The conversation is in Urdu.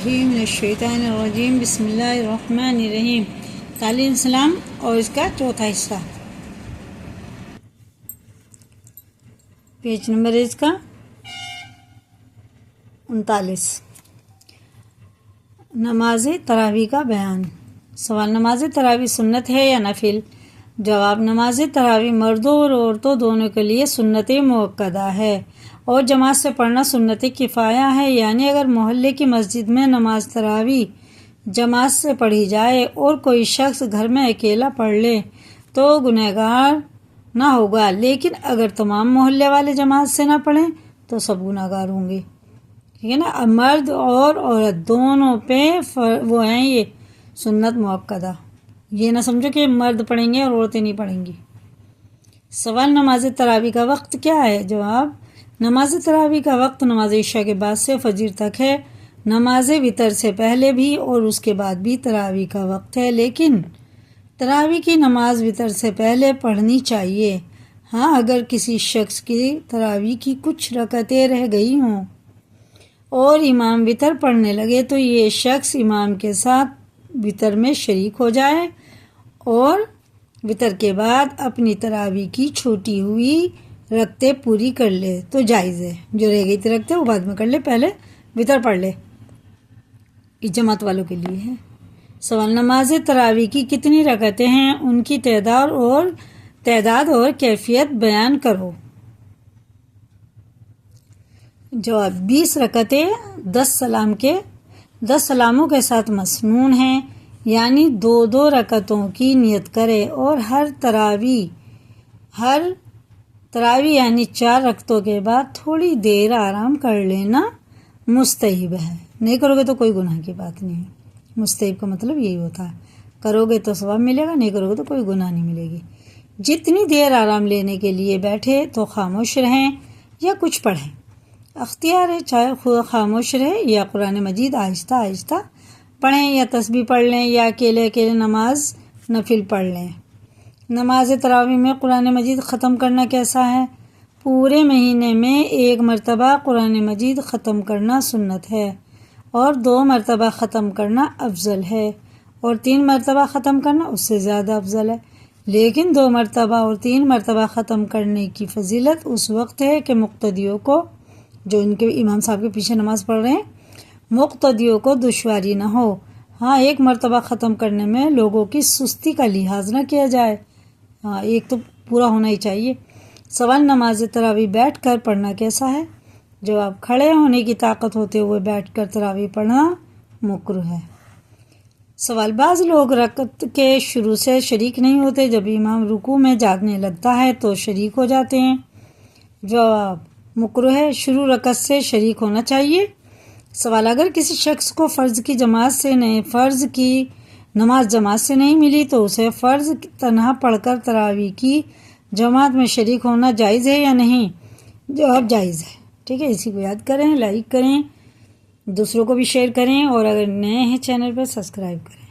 من الشیطان الرجیم بسم اللہ الرحمن الرحیم۔ تعلیم اسلام اور اس کا چوتھا حصہ، پیج نمبر اس کا 39۔ نماز تراویح کا بیان۔ سوال: نماز تراویح سنت ہے یا نفل؟ جواب: نماز تراویح مردوں اور عورتوں دونوں کے لیے سنت مؤکدہ ہے اور جماعت سے پڑھنا سنت کفایہ ہے، یعنی اگر محلے کی مسجد میں نماز تراویح جماعت سے پڑھی جائے اور کوئی شخص گھر میں اکیلا پڑھ لے تو گنہگار نہ ہوگا، لیکن اگر تمام محلے والے جماعت سے نہ پڑھیں تو سب گنہگار ہوں گے۔ ٹھیک ہے نا؟ مرد اور عورت دونوں پہ وہ ہیں یہ سنت مؤکدہ، یہ نہ سمجھو کہ مرد پڑھیں گے اور عورتیں نہیں پڑھیں گی۔ سوال: نماز تراویح کا وقت کیا ہے؟ جواب: نماز تراویح کا وقت نماز عشاء کے بعد سے فجر تک ہے۔ نماز وتر سے پہلے بھی اور اس کے بعد بھی تراویح کا وقت ہے، لیکن تراویح کی نماز وتر سے پہلے پڑھنی چاہیے۔ ہاں، اگر کسی شخص کی تراویح کی کچھ رکعتیں رہ گئی ہوں اور امام وتر پڑھنے لگے تو یہ شخص امام کے ساتھ وتر میں شریک ہو جائے اور وتر کے بعد اپنی تراویح کی چھوٹی ہوئی رکعتیں پوری کر لے تو جائز ہے۔ جو رہ گئی تھی رکعتیں وہ بعد میں کر لے، پہلے وتر پڑھ لے۔ یہ جماعت والوں کے لیے ہے۔ سوال: نماز تراویح کی کتنی رکعتیں ہیں؟ ان کی تعداد اور کیفیت بیان کرو۔ جواب: 20 رکعتیں 10 سلاموں کے ساتھ مسنون ہیں، یعنی 2 رکعتوں کی نیت کرے، اور ہر تراویح یعنی 4 رکعتوں کے بعد تھوڑی دیر آرام کر لینا مستحب ہے۔ نہیں کرو گے تو کوئی گناہ کی بات نہیں ہے۔ مستحب کا مطلب یہی ہوتا ہے، کرو گے تو ثواب ملے گا، نہیں کرو گے تو کوئی گناہ نہیں ملے گی۔ جتنی دیر آرام لینے کے لیے بیٹھے تو خاموش رہیں یا کچھ پڑھیں، اختیار ہے، چاہے خود خاموش رہے یا قرآن مجید آہستہ آہستہ پڑھیں یا تسبیح پڑھ لیں یا اکیلے نماز نفل پڑھ لیں۔ نماز تراویح میں قرآن مجید ختم کرنا کیسا ہے؟ پورے مہینے میں 1 مرتبہ قرآن مجید ختم کرنا سنت ہے، اور 2 مرتبہ ختم کرنا افضل ہے، اور 3 مرتبہ ختم کرنا اس سے زیادہ افضل ہے۔ لیکن 2 مرتبہ اور 3 مرتبہ ختم کرنے کی فضیلت اس وقت ہے کہ مقتدیوں کو، جو ان کے امام صاحب کے پیچھے نماز پڑھ رہے ہیں، مقتدیوں کو دشواری نہ ہو۔ ہاں، 1 مرتبہ ختم کرنے میں لوگوں کی سستی کا لحاظ نہ کیا جائے۔ ہاں، ایک تو پورا ہونا ہی چاہیے۔ سوال: نماز تراویح بیٹھ کر پڑھنا کیسا ہے؟ جواب: کھڑے ہونے کی طاقت ہوتے ہوئے بیٹھ کر تراویح پڑھنا مکروہ ہے۔ سوال: بعض لوگ رکعت کے شروع سے شریک نہیں ہوتے، جب امام رکوع میں جانے لگتا ہے تو شریک ہو جاتے ہیں۔ جواب: مکروہ ہے، شروع رکعت سے شریک ہونا چاہیے۔ سوال: اگر کسی شخص کو فرض کی نماز جماعت سے نہیں ملی تو اسے فرض تنہا پڑھ کر تراویح کی جماعت میں شریک ہونا جائز ہے یا نہیں؟ جواب: جائز ہے۔ ٹھیک ہے، اسی کو یاد کریں، لائک کریں، دوسروں کو بھی شیئر کریں، اور اگر نئے ہیں چینل پر سبسکرائب کریں۔